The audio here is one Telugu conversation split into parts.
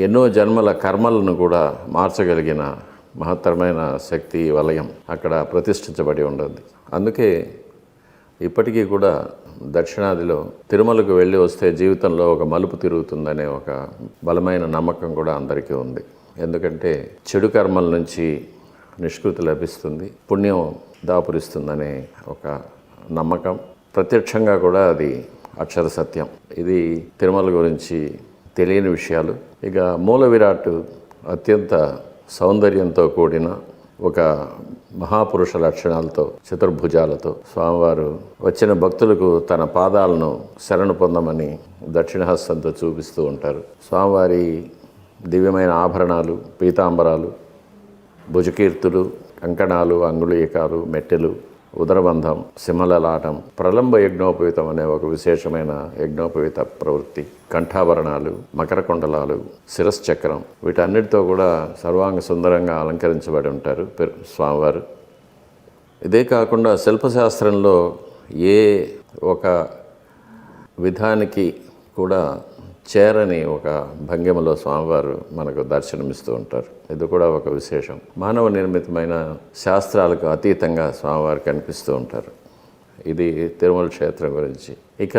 ఎన్నో జన్మల కర్మలను కూడా మార్చగలిగిన మహత్తరమైన శక్తి వలయం అక్కడ ప్రతిష్ఠించబడి ఉండదు. అందుకే ఇప్పటికీ కూడా దక్షిణాదిలో తిరుమలకు వెళ్ళి వస్తే జీవితంలో ఒక మలుపు తిరుగుతుందనే ఒక బలమైన నమ్మకం కూడా అందరికీ ఉంది. ఎందుకంటే చెడు కర్మల నుంచి నిష్కృతి లభిస్తుంది, పుణ్యం దాపురిస్తుందనే ఒక నమ్మకం. ప్రత్యక్షంగా కూడా అది అక్షర సత్యం. ఇది తిరుమల గురించి తెలియని విషయాలు. ఇక మూల విరాట్ అత్యంత సౌందర్యంతో కూడిన ఒక మహాపురుష లక్షణాలతో చతుర్భుజాలతో స్వామివారు వచ్చిన భక్తులకు తన పాదాలను శరణు పొందమని దక్షిణహస్తంతో చూపిస్తూ ఉంటారు. స్వామివారి దివ్యమైన ఆభరణాలు, పీతాంబరాలు, భుజకీర్తులు, కంకణాలు, అంగుళీకాలు, మెట్టెలు, ఉదరబంధం, సింహలలాటం, ప్రలంబ యజ్ఞోపవీతం అనే ఒక విశేషమైన యజ్ఞోపవీత ప్రవృత్తి, కంఠాభరణాలు, మకర కుండలాలు, శిరశ్చక్రం, వీటన్నిటితో కూడా సర్వాంగ సుందరంగా అలంకరించబడి ఉంటారు స్వామివారు. ఇదే కాకుండా శిల్పశాస్త్రంలో ఏ ఒక విధానికి కూడా చేరని ఒక భంగిమలో స్వామివారు మనకు దర్శనమిస్తూ ఉంటారు. ఇది కూడా ఒక విశేషం. మానవ నిర్మితమైన శాస్త్రాలకు అతీతంగా స్వామివారు కనిపిస్తూ ఉంటారు. ఇది తిరుమల క్షేత్రం గురించి. ఇక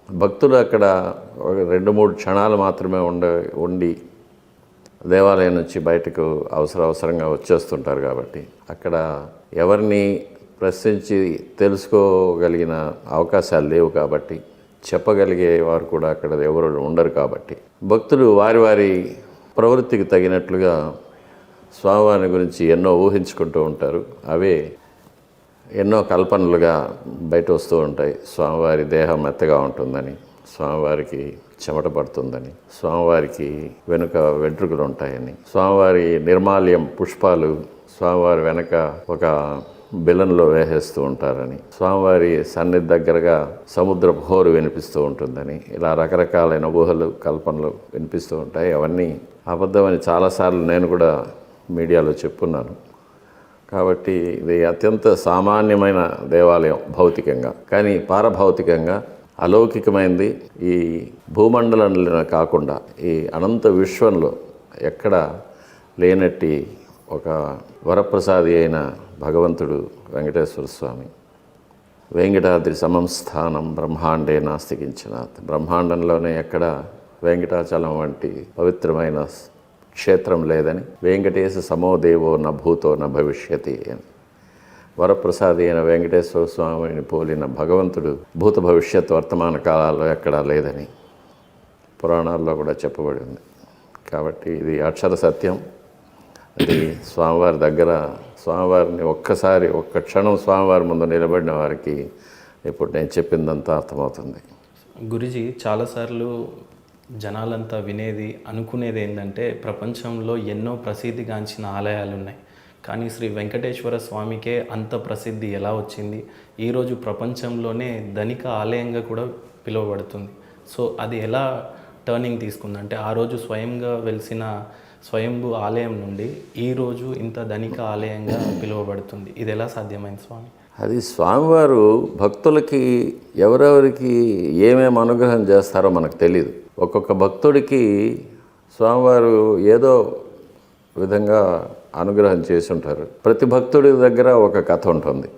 భక్తులు అక్కడ 2-3 క్షణాలు మాత్రమే ఉండి దేవాలయం నుంచి బయటకు అవసరంగా వచ్చేస్తుంటారు. కాబట్టి అక్కడ ఎవరిని ప్రశ్నించి తెలుసుకోగలిగిన అవకాశాలు లేవు. కాబట్టి చెప్పగలిగే వారు కూడా అక్కడ ఎవరు ఉండరు. కాబట్టి భక్తులు వారి వారి ప్రవృత్తికి తగినట్లుగా స్వామివారి గురించి ఎన్నో ఊహించుకుంటూ ఉంటారు. అవే ఎన్నో కల్పనలుగా బయట వస్తూ ఉంటాయి. స్వామివారి దేహం మెత్తగా ఉంటుందని, స్వామివారికి చెమట పడుతుందని, స్వామివారికి వెనుక వెంట్రుకలు ఉంటాయని, స్వామివారి నిర్మాల్యం పుష్పాలు స్వామివారి వెనక ఒక బిలంలో వేసేస్తూ ఉంటారని, స్వామివారి సన్నిధి దగ్గరగా సముద్రపు హోరు వినిపిస్తూ ఉంటుందని, ఇలా రకరకాలైన ఊహలు, కల్పనలు వినిపిస్తూ ఉంటాయి. అవన్నీ అబద్ధమని చాలాసార్లు నేను కూడా మీడియాలో చెప్పున్నాను. కాబట్టి ఇది అత్యంత సామాన్యమైన దేవాలయం భౌతికంగా, కానీ పారభౌతికంగా అలౌకికమైనది. ఈ భూమండలంలో కాకుండా ఈ అనంత విశ్వంలో ఎక్కడ లేనట్టి ఒక వరప్రసాది అయిన భగవంతుడు వెంకటేశ్వర స్వామి. వెంకటాద్రి సమం స్థానం బ్రహ్మాండే నాస్తికించినాత్. బ్రహ్మాండంలోనే ఎక్కడ వెంకటాచలం వంటి పవిత్రమైన క్షేత్రం లేదని, వెంకటేశ సమోదేవో న భూతో న భవిష్యతి అని, వరప్రసాది అయిన వెంకటేశ్వర స్వామిని పోలిన భగవంతుడు భూత భవిష్యత్ వర్తమాన కాలాల్లో ఎక్కడా లేదని పురాణాల్లో కూడా చెప్పబడి ఉంది. కాబట్టి ఇది అక్షర సత్యం. అది స్వామివారి దగ్గర స్వామివారిని ఒక్క క్షణం స్వామివారి ముందు నిలబడిన వారికి ఇప్పుడు నేను చెప్పిందంతా అర్థమవుతుంది. గురుజీ, చాలాసార్లు జనాలంతా అనుకునేది ఏంటంటే ప్రపంచంలో ఎన్నో ప్రసిద్ధిగాంచిన ఆలయాలు ఉన్నాయి, కానీ శ్రీ వెంకటేశ్వర స్వామికే అంత ప్రసిద్ధి ఎలా వచ్చింది? ఈరోజు ప్రపంచంలోనే ధనిక ఆలయంగా కూడా పిలువబడుతుంది. సో అది ఎలా టర్నింగ్ తీసుకుంది? అంటే ఆ రోజు స్వయంగా వెలిసిన స్వయంభూ ఆలయం నుండి ఈరోజు ఇంత ధనిక ఆలయంగా పిలువబడుతుంది. ఇది ఎలా సాధ్యమైంది స్వామి? అది స్వామివారు భక్తులకి ఎవరెవరికి ఏమేమి అనుగ్రహం చేస్తారో మనకు తెలియదు. ఒక్కొక్క భక్తుడికి స్వామివారు ఏదో విధంగా అనుగ్రహం చేసి ఉంటారు. ప్రతి భక్తుడి దగ్గర ఒక కథ ఉంటుంది,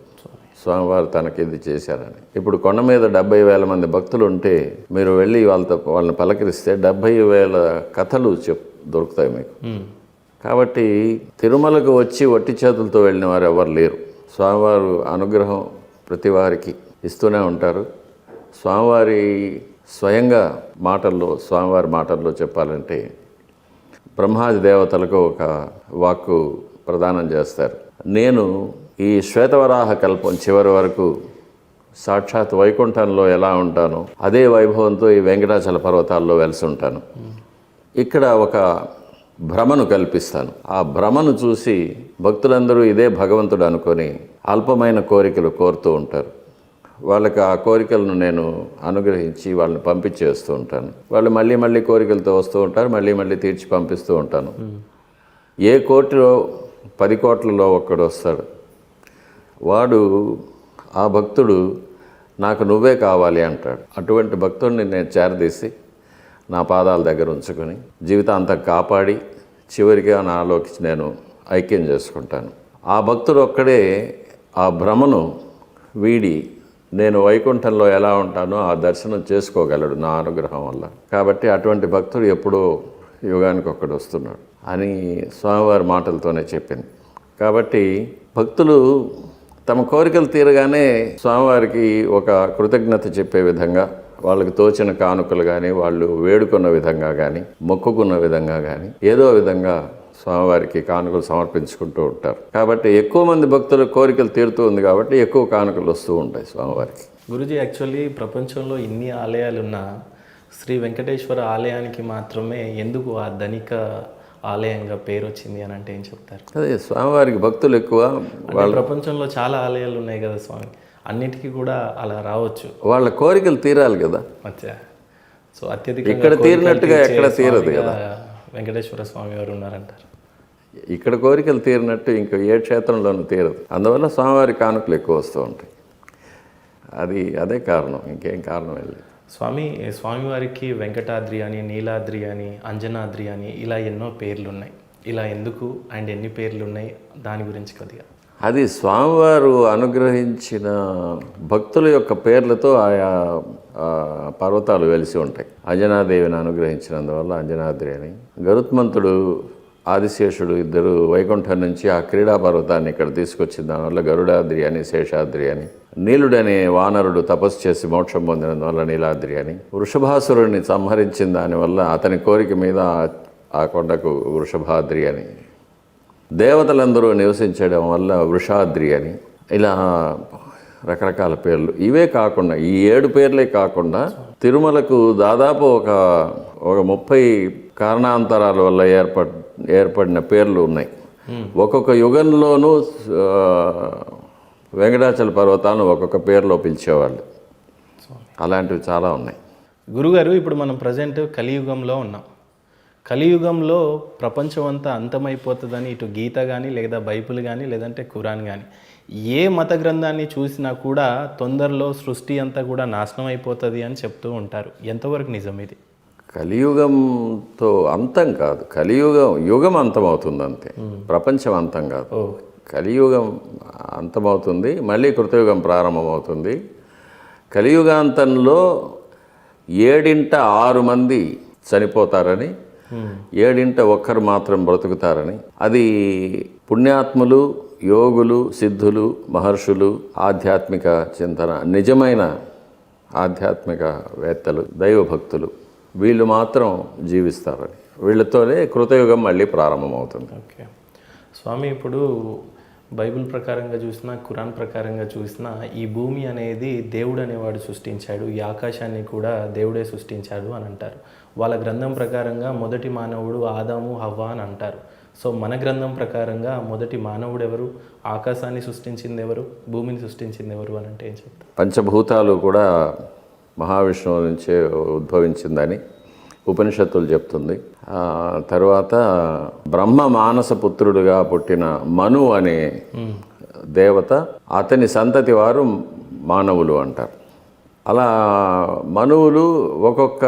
స్వామివారు తనకి ఇది చేశారని. ఇప్పుడు కొండ మీద 70,000 మంది భక్తులు ఉంటే మీరు వెళ్ళి వాళ్ళని పలకరిస్తే 70,000 కథలు దొరుకుతాయి మీకు. కాబట్టి తిరుమలకు వచ్చి వట్టి చేతులతో వెళ్ళిన వారు ఎవరు లేరు. స్వామివారు అనుగ్రహం ప్రతి వారికి ఇస్తూనే ఉంటారు. స్వామివారి స్వయంగా స్వామివారి మాటల్లో చెప్పాలంటే బ్రహ్మాది దేవతలకు ఒక వాక్కు ప్రదానం చేస్తారు. నేను ఈ శ్వేతవరాహ కల్పం చివరి వరకు సాక్షాత్ వైకుంఠంలో ఎలా ఉంటానో అదే వైభవంతో ఈ వెంకటాచల పర్వతాల్లో వెలిసి ఉంటాను. ఇక్కడ ఒక భ్రమను కల్పిస్తాను. ఆ భ్రమను చూసి భక్తులందరూ ఇదే భగవంతుడు అనుకొని అల్పమైన కోరికలు కోరుతూ ఉంటారు. వాళ్ళకి ఆ కోరికలను నేను అనుగ్రహించి వాళ్ళని పంపించేస్తూ ఉంటాను. వాళ్ళు మళ్ళీ కోరికలతో వస్తూ ఉంటారు, మళ్ళీ తీర్చి పంపిస్తూ ఉంటాను. ఏ కోటిలో 10 కోట్లలో ఒక్కడు వస్తాడు. వాడు ఆ భక్తుడు నాకు నువ్వే కావాలి అంటాడు. అటువంటి భక్తుడిని నేను చేరదీసి నా పాదాల దగ్గర ఉంచుకొని జీవితాంతం కాపాడి చివరికి నాలోకి నేను ఐక్యం చేసుకుంటాను. ఆ భక్తుడు ఒక్కడే ఆ భ్రమను వీడి నేను వైకుంఠంలో ఎలా ఉంటానో ఆ దర్శనం చేసుకోగలడు నా అనుగ్రహం వల్ల. కాబట్టి అటువంటి భక్తుడు ఎప్పుడో యుగానికి ఒక్కడు వస్తున్నాడు అని స్వామివారి మాటలతోనే చెప్పింది. కాబట్టి భక్తులు తమ కోరికలు తీరగానే స్వామివారికి ఒక కృతజ్ఞత చెప్పే విధంగా వాళ్ళకి తోచిన కానుకలు కానీ వాళ్ళు వేడుకున్న విధంగా కానీ మొక్కుకున్న విధంగా కానీ ఏదో విధంగా స్వామివారికి కానుకలు సమర్పించుకుంటూ ఉంటారు. కాబట్టి ఎక్కువ మంది భక్తుల కోరికలు తీరుతూ ఉంది కాబట్టి ఎక్కువ కానుకలు వస్తూ ఉంటాయి స్వామివారికి. గురుజీ, యాక్చువల్లీ ప్రపంచంలో ఇన్ని ఆలయాలున్నా శ్రీ వెంకటేశ్వర ఆలయానికి మాత్రమే ఎందుకు ఆ ధనిక ఆలయంగా పేరు వచ్చింది అని అంటే ఏం చెప్తారు? అదే స్వామివారికి భక్తులు ఎక్కువ. ప్రపంచంలో చాలా ఆలయాలు ఉన్నాయి కదా స్వామి, అన్నిటికీ కూడా అలా రావచ్చు. వాళ్ళ కోరికలు తీరాలి కదా. అచ్చా. సో అత్యధిక ఇక్కడ తీరినట్టుగా ఎక్కడ తీరదు కదా. వెంకటేశ్వర స్వామి వారు ఉన్నారంటారు. ఇక్కడ కోరికలు తీరినట్టు ఇంకో ఏ క్షేత్రంలోనూ తీరదు. అందువల్ల స్వామివారి కానుకలు ఎక్కువ వస్తూ ఉంటాయి. అదే కారణం, ఇంకేం కారణం లేదు. స్వామివారికి వెంకటాద్రి అని, నీలాద్రి అని, అంజనాద్రి అని ఇలా ఎన్నో పేర్లు ఉన్నాయి. ఇలా ఎందుకు అండ్ ఎన్ని పేర్లు ఉన్నాయి దాని గురించి కొద్దిగా. అది స్వామివారు అనుగ్రహించిన భక్తుల యొక్క పేర్లతో ఆయా పర్వతాలు వెలిసి ఉంటాయి. అంజనాదేవిని అనుగ్రహించినందువల్ల అంజనాద్రి అని, గరుత్మంతుడు ఆదిశేషుడు ఇద్దరు వైకుంఠం నుంచి ఆ క్రీడా పర్వతాన్ని ఇక్కడ తీసుకొచ్చిన దానివల్ల గరుడాద్రి అని, శేషాద్రి అని, నీలుడనే వానరుడు తపస్సు చేసి మోక్షం పొందినందువల్ల నీలాద్రి అని, వృషభాసురుడిని సంహరించిన దానివల్ల అతని కోరిక మీద ఆ కొండకు వృషభాద్రి అని, దేవతలందరూ నివసించడం వల్ల వృషాద్రి అని, ఇలా రకరకాల పేర్లు. ఇవే కాకుండా ఈ 7 పేర్లే కాకుండా తిరుమలకు దాదాపు ఒక 30 కారణాంతరాల వల్ల ఏర్పడిన పేర్లు ఉన్నాయి. ఒక్కొక్క యుగంలోనూ వెంకటాచల పర్వతాలను ఒక్కొక్క పేరులో పిలిచేవాళ్ళు. అలాంటివి చాలా ఉన్నాయి. గురుగారు, ఇప్పుడు మనం ప్రజెంట్ కలియుగంలో ఉన్నాం. కలియుగంలో ప్రపంచం అంతా అంతమైపోతుందని ఇటు గీత కానీ లేదా బైబిల్ కానీ లేదంటే ఖురాన్ కానీ ఏ మత గ్రంథాన్ని చూసినా కూడా తొందరలో సృష్టి అంతా కూడా నాశనం అయిపోతుంది అని చెప్తూ ఉంటారు. ఎంతవరకు నిజం ఇది? కలియుగంతో అంతం కాదు, యుగం అంతమవుతుంది అంతే, ప్రపంచం అంతం కాదు. కలియుగం అంతమవుతుంది, మళ్ళీ కృతయుగం ప్రారంభమవుతుంది. కలియుగాంతంలో 7/6 మంది చనిపోతారని, 7/1 మాత్రం బ్రతుకుతారని, అది పుణ్యాత్ములు, యోగులు, సిద్ధులు, మహర్షులు, ఆధ్యాత్మిక చింతన, నిజమైన ఆధ్యాత్మిక వేత్తలు, దైవభక్తులు వీళ్ళు మాత్రం జీవిస్తారని, వీళ్ళతోనే కృతయుగం మళ్ళీ ప్రారంభమవుతుంది. ఓకే స్వామి, ఇప్పుడు బైబిల్ ప్రకారంగా చూసినా ఖురాన్ ప్రకారంగా చూసినా ఈ భూమి అనేది దేవుడు అనేవాడు సృష్టించాడు, ఈ ఆకాశాన్ని కూడా దేవుడే సృష్టించాడు అని అంటారు. వాళ్ళ గ్రంథం ప్రకారంగా మొదటి మానవుడు ఆదాము, హవ్వ అని అంటారు. సో మన గ్రంథం ప్రకారంగా మొదటి మానవుడు ఎవరు, ఆకాశాన్ని సృష్టించింది ఎవరు, భూమిని సృష్టించింది ఎవరు అని అంటే ఏం చెప్తారు? పంచభూతాలు కూడా మహావిష్ణువు నుంచే ఉద్భవించిందని ఉపనిషత్తులు చెప్తుంది. తర్వాత బ్రహ్మ మానస పుత్రుడుగా పుట్టిన మను అనే దేవత, అతని సంతతి వారు మానవులు అంటారు. అలా మనువులు ఒక్కొక్క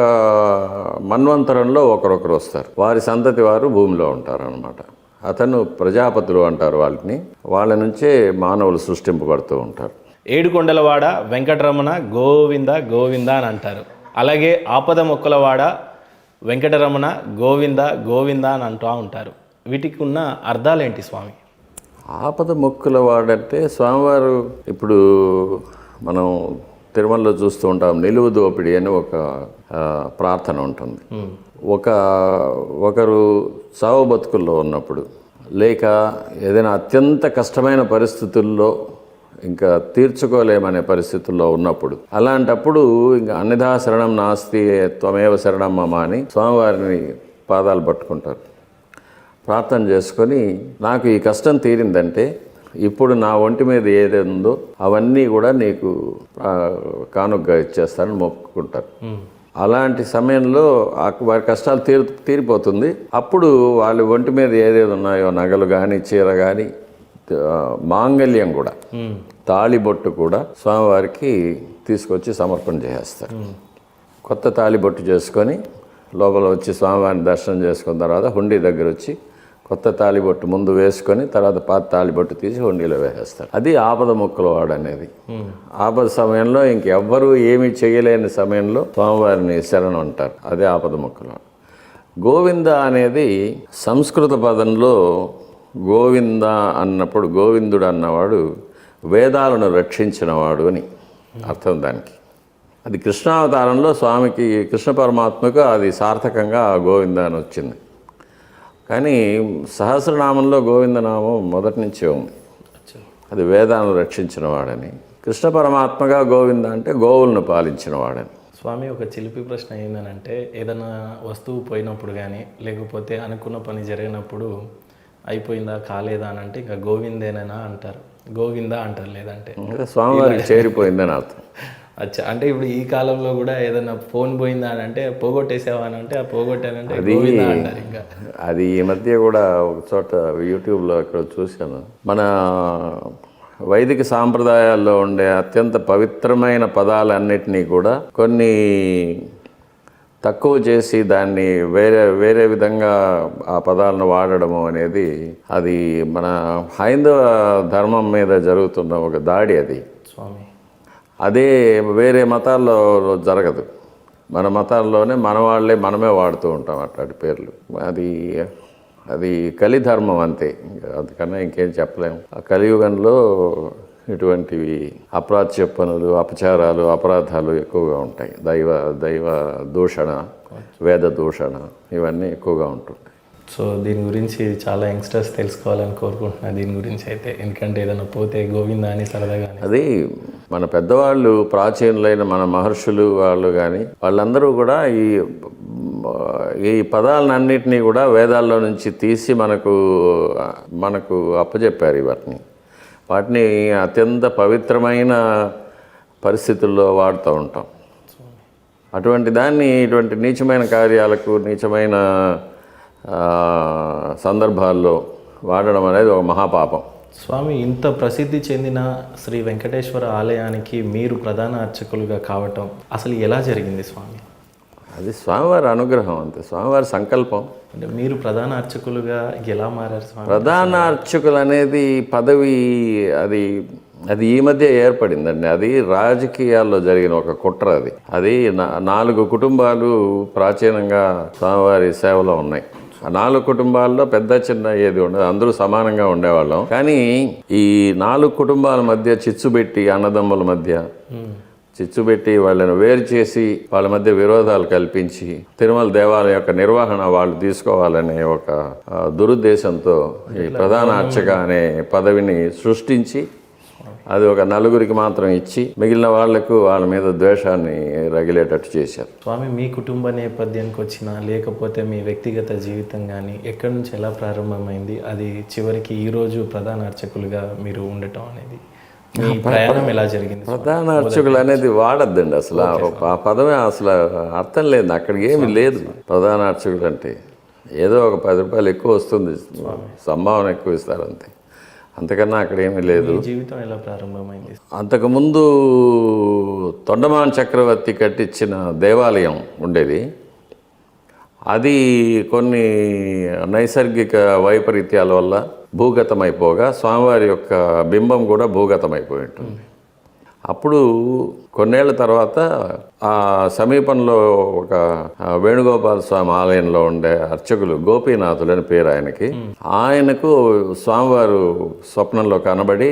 మన్వంతరంలో ఒకరొకరు వస్తారు, వారి సంతతి వారు భూమిలో ఉంటారు అన్నమాట. అతను ప్రజాపతులు అంటారు వాళ్ళని, వాళ్ళ నుంచే మానవులు సృష్టింపబడుతూ ఉంటారు. ఏడుకొండలవాడ వెంకటరమణ గోవింద గోవింద అని అంటారు. అలాగే ఆపద మొక్కలవాడ వెంకటరమణ గోవింద గోవింద అని అంటూ ఉంటారు. వీటికి ఉన్న అర్థాలేంటి స్వామి? ఆపద మొక్కుల వాడంటే స్వామివారు, ఇప్పుడు మనం తిరుమలలో చూస్తూ ఉంటాం, నిలువు దోపిడి అని ఒక ప్రార్థన ఉంటుంది. ఒకరు సావు బతుకుల్లో ఉన్నప్పుడు, లేక ఏదైనా అత్యంత కష్టమైన పరిస్థితుల్లో ఇంకా తీర్చుకోలేమనే పరిస్థితుల్లో ఉన్నప్పుడు, అలాంటప్పుడు ఇంకా అన్నిధా శరణం నాస్తి త్వమేవ శరణం మమ అని స్వామివారిని పాదాలు పట్టుకుంటారు, ప్రార్థన చేసుకొని, నాకు ఈ కష్టం తీరిందంటే ఇప్పుడు నా ఒంటి మీద ఏది ఉందో అవన్నీ కూడా నీకు కానుకగా ఇచ్చేస్తానని మొక్కుకుంటారు. అలాంటి సమయంలో వారి కష్టాలు తీరిపోతుంది. అప్పుడు వాళ్ళ ఒంటి మీద ఏదేది ఉన్నాయో, నగలు కానీ, చీర కానీ, మాంగళ్యం కూడా, తాళిబొట్టు కూడా స్వామివారికి తీసుకొచ్చి సమర్పణ చేసేస్తారు. కొత్త తాళిబొట్టు చేసుకొని లోపల వచ్చి స్వామివారిని దర్శనం చేసుకున్న తర్వాత హుండీ దగ్గర వచ్చి కొత్త తాళిబొట్టు ముందు వేసుకొని తర్వాత పాత తాళిబొట్టు తీసి హుండీలో వేసేస్తారు. అది ఆపద మొక్కల వాడు అనేది. ఆపద సమయంలో ఇంకెవ్వరూ ఏమీ చేయలేని సమయంలో స్వామివారిని శరణం అంటారు. అదే ఆపద మొక్కల వాడు. గోవింద అనేది సంస్కృత పదంలో గోవింద అన్నప్పుడు గోవిందుడు అన్నవాడు వేదాలను రక్షించినవాడు అని అర్థం దానికి. అది కృష్ణావతారంలో స్వామికి కృష్ణ పరమాత్మకు అది సార్థకంగా గోవింద అని వచ్చింది. కానీ సహస్రనామంలో గోవిందనామం మొదటి నుంచే ఉంది. అది వేదాలను రక్షించిన వాడని. కృష్ణ పరమాత్మగా గోవింద అంటే గోవులను పాలించిన వాడని. స్వామి, ఒక చిలిపి ప్రశ్న ఏంటంటే, ఏదైనా వస్తువు పోయినప్పుడు కానీ లేకపోతే అనుకున్న పని జరిగినప్పుడు అయిపోయిందా కాలేదా అని అంటే ఇంకా గోవిందేనా అంటారు, గోవిందా అంటారు, లేదంటే స్వామివారికి చేరిపోయిందని అర్థం. అచ్చా, అంటే ఇప్పుడు ఈ కాలంలో కూడా ఏదైనా ఫోన్ పోయిందా అని అంటే పోగొట్టేసావా అని అంటే ఆ పోగొట్టానంటే గోవిందా అంటారు. ఇంకా అది ఈ మధ్య కూడా ఒక చోట యూట్యూబ్లో అక్కడ చూశాను. మన వైదిక సాంప్రదాయాల్లో ఉండే అత్యంత పవిత్రమైన పదాలన్నిటినీ కూడా కొన్ని తక్కువ చేసి దాన్ని వేరే విధంగా ఆ పదాలను వాడడము అనేది అది మన హైందవ ధర్మం మీద జరుగుతున్న ఒక దాడి. అది స్వామి, అదే వేరే మతాల్లో జరగదు. మన మతాల్లోనే మన వాళ్ళే మనమే వాడుతూ ఉంటాం అట్లాంటి పేర్లు. అది కలిధర్మం అంతే, అందుకన్నా ఇంకేం చెప్పలేము. ఆ కలియుగంలో ఇటువంటివి అప్రాచ్య పనులు, అపచారాలు, అపరాధాలు ఎక్కువగా ఉంటాయి. దైవ దూషణ, వేద దూషణ ఇవన్నీ ఎక్కువగా ఉంటుంది. సో దీని గురించి చాలా యంగ్స్టర్స్ తెలుసుకోవాలని కోరుకుంటున్నా దీని గురించి అయితే. ఎందుకంటే ఏదైనా పోతే గోవిందా అని సరదాగా అది మన పెద్దవాళ్ళు, ప్రాచీనులైన మన మహర్షులు వాళ్ళు కానీ వాళ్ళందరూ కూడా ఈ పదాలన్నింటినీ కూడా వేదాల్లో నుంచి తీసి మనకు అప్పచెప్పారు. వాటిని అత్యంత పవిత్రమైన పరిస్థితుల్లో వాడుతూ ఉంటాం. అటువంటి దాన్ని ఇటువంటి నీచమైన కార్యాలకు, నీచమైన సందర్భాల్లో వాడడం అనేది ఒక మహాపాపం. స్వామి, ఇంత ప్రసిద్ధి చెందిన శ్రీ వెంకటేశ్వర ఆలయానికి మీరు ప్రధాన అర్చకులుగా కావటం అసలు ఎలా జరిగింది స్వామి? అది స్వామివారి అనుగ్రహం అంతే, స్వామివారి సంకల్పం. అంటే మీరు ప్రధాన అర్చకులుగా ఎలా మారారు స్వామి? ప్రధాన అర్చకులు అనేది పదవి అది ఈ మధ్య ఏర్పడిందండి. అది రాజకీయాల్లో జరిగిన ఒక కుట్ర. అది 4 కుటుంబాలు ప్రాచీనంగా స్వామివారి సేవలో ఉన్నాయి. ఆ 4 కుటుంబాల్లో పెద్ద చిన్న ఏది ఉండదు, అందరూ సమానంగా ఉండేవాళ్ళం. కానీ ఈ 4 కుటుంబాల మధ్య చిచ్చుబెట్టి, అన్నదమ్ముల మధ్య చిచ్చుబెట్టి వాళ్ళని వేరు చేసి వాళ్ళ మధ్య విరోధాలు కల్పించి తిరుమల దేవాలయం యొక్క నిర్వహణ వాళ్ళు తీసుకోవాలనే ఒక దురుద్దేశంతో ఈ ప్రధాన అర్చక అనే పదవిని సృష్టించి అది ఒక 4గురికి మాత్రం ఇచ్చి మిగిలిన వాళ్ళ మీద ద్వేషాన్ని రగిలేటట్టు చేశారు. స్వామి, మీ కుటుంబ నేపథ్యానికి వచ్చిన లేకపోతే మీ వ్యక్తిగత జీవితం కానీ ఎక్కడి నుంచి ఎలా ప్రారంభమైంది? అది చివరికి ఈరోజు ప్రధాన అర్చకులుగా మీరు ఉండటం అనేది మీ ప్రయాణం ఎలా జరిగింది? ప్రధాన అర్చకులు అనేది వాడద్దండి అసలు. ఆ పదమే అసలు అర్థం లేదు, అక్కడికి ఏమి లేదు. ప్రధాన అర్చకులు అంటే ఏదో ఒక 10 రూపాయలు ఎక్కువ వస్తుంది, సంభావన ఎక్కువ ఇస్తారు అంతే, అంతకన్నా అక్కడ ఏమీ లేదు. జీవితం ఎలా ప్రారంభమైంది? అంతకుముందు తొండమాన్ చక్రవర్తి కట్టించిన దేవాలయం ఉండేది. అది కొన్ని నైసర్గిక వైపరీత్యాల వల్ల భూగతమైపోగా స్వామివారి యొక్క బింబం కూడా భూగతమైపోయి ఉంటుంది. అప్పుడు కొన్నేళ్ల తర్వాత ఆ సమీపంలో ఒక వేణుగోపాల స్వామి ఆలయంలో ఉండే అర్చకులు గోపీనాథులు అని పేరు ఆయనకు స్వామివారు స్వప్నంలో కనబడి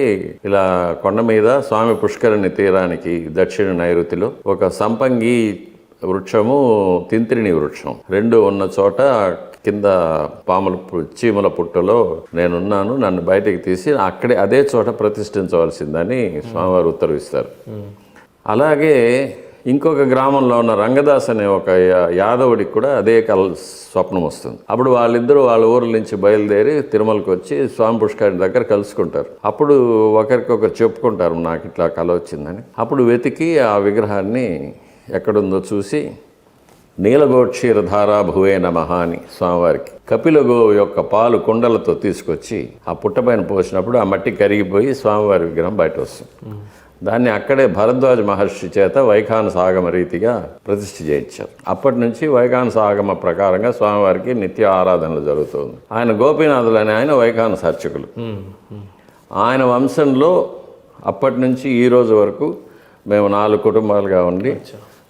ఇలా కొండ మీద స్వామి పుష్కరిణి తీరానికి దక్షిణ నైరుతిలో ఒక సంపంగి వృక్షము, తింత్రిణి వృక్షం 2 ఉన్న చోట కింద చీమల పుట్టలో నేనున్నాను, నన్ను బయటికి తీసి అదే చోట ప్రతిష్ఠించవలసిందని స్వామివారు ఉత్తర్విస్తారు. అలాగే ఇంకొక గ్రామంలో ఉన్న రంగదాస్ అనే ఒక యాదవుడికి కూడా అదే స్వప్నం వస్తుంది. అప్పుడు వాళ్ళిద్దరూ వాళ్ళ ఊర్ల నుంచి బయలుదేరి తిరుమలకు వచ్చి స్వామి పుష్కరిణి దగ్గర కలుసుకుంటారు. అప్పుడు ఒకరికొకరు చెప్పుకుంటారు, నాకు ఇట్లా కల వచ్చిందని. అప్పుడు వెతికి ఆ విగ్రహాన్ని ఎక్కడుందో చూసి నీలగోక్షీరధారా భువే నమః అని స్వామివారికి కపిలగో యొక్క పాలు కుండలతో తీసుకొచ్చి ఆ పుట్టపైన పోసినప్పుడు ఆ మట్టి కరిగిపోయి స్వామివారి విగ్రహం బయట వస్తుంది. దాన్ని అక్కడే భరద్వాజ మహర్షి చేత వైఖానస ఆగమ రీతిగా ప్రతిష్ఠ చేయించారు. అప్పటి నుంచి వైఖానస ఆగమ ప్రకారంగా స్వామివారికి నిత్య ఆరాధనలు జరుగుతుంది. ఆయన గోపీనాథులు అని ఆయన వైఖానస అర్చకులు. ఆయన వంశంలో అప్పటి నుంచి ఈ రోజు వరకు మేము 4 కుటుంబాలుగా ఉండి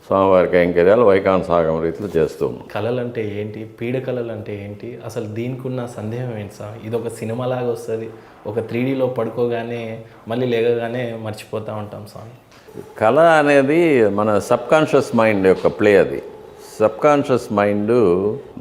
స్వామివారి కైంకర్యాలు వైఖానస ఆగమ రీతిలో చేస్తూ ఉన్నాం. కళలు అంటే ఏంటి, పీడ కళలు అంటే ఏంటి, అసలు దీనికి ఉన్న సందేహం ఏంటి స్వామి? ఇది ఒక సినిమా లాగా వస్తుంది, ఒక 3Dలో పడుకోగానే మళ్ళీ లేగగానే మర్చిపోతూ ఉంటాం స్వామి. కళ అనేది మన సబ్కాన్షియస్ మైండ్ యొక్క ప్లే. అది సబ్కాన్షియస్ మైండ్